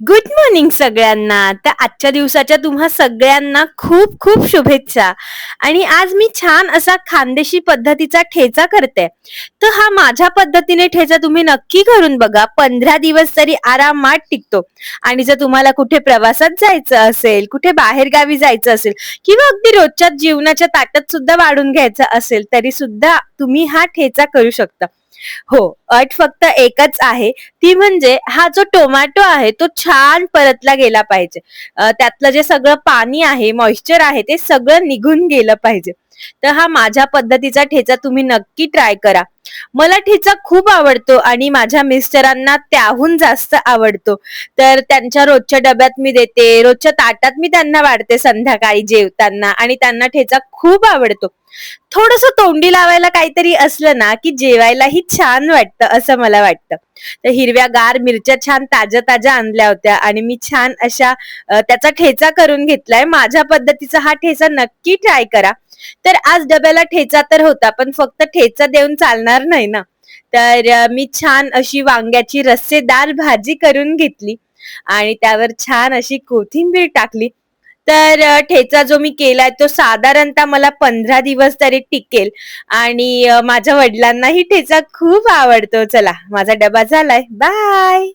Good morning सगळ्यांना. तर आजच्या दिवसाच्या तुम्हा सगळ्यांना खूप खूप शुभेच्छा. आणि आज मी छान असा खानदेशी पद्धतीचा ठेचा करते. तर हा माझ्या पद्धतीने ठेचा तुम्ही नक्की करून बघा. 15 दिवस तरी आरामात टिकतो. आणि जर तुम्हाला कुठे प्रवासात जायचं असेल, कुठे बाहेर गावी जायचं असेल किंवा अगदी रोजच्या जीवनाच्या ताटात सुद्धा वाढून घ्यायचं असेल तरी सुद्धा तुम्ही हा ठेचा करू शकता. हो, अट फक्त एकच आहे, ती म्हणजे हा जो टोमॅटो आहे तो छान परतला गेला पाहिजे. त्यातलं जे सगळं पाणी आहे, मॉइश्चर आहे ते सगळं निघून गेलं पाहिजे. तर हा माझ्या पद्धतीचा ठेचा तुम्ही नक्की ट्राय करा. मला ठेचा खूप आवडतो आणि माझ्या मिस्टरांना त्याहून जास्त आवडतो. तर त्यांच्या रोजच्या डब्यात मी देते, रोजच्या ताटात मी त्यांना वाढते संध्याकाळी जेवताना आणि त्यांना ठेचा खूप आवडतो. थोडंसं तोंडी लावायला काहीतरी असलं ना, की जेवायलाही छान वाटतं असं मला वाटतं. तर हिरव्यागार मिरच्या छान ताज्या-ताज्या आणल्या होत्या आणि मी छान अशा त्याचा ठेचा करून घेतलाय. माझ्या पद्धतीचा हा ठेचा नक्की ट्राय करा. तर आज डब्याला ठेचा तर होता, पण फक्त ठेचा देऊन चालणार नाही ना. तर मी छान अशी वांग्याची रस्सेदार भाजी करून घेतली आणि त्यावर छान अशी कोथिंबीर टाकली. तर ठेचा जो मी केलाय तो साधारणतः मला 15 दिवस तरी टिकेल आणि माझ्या वडिलांनाही ठेचा खूप आवडतो. चला, माझा डबा झालाय. बाय.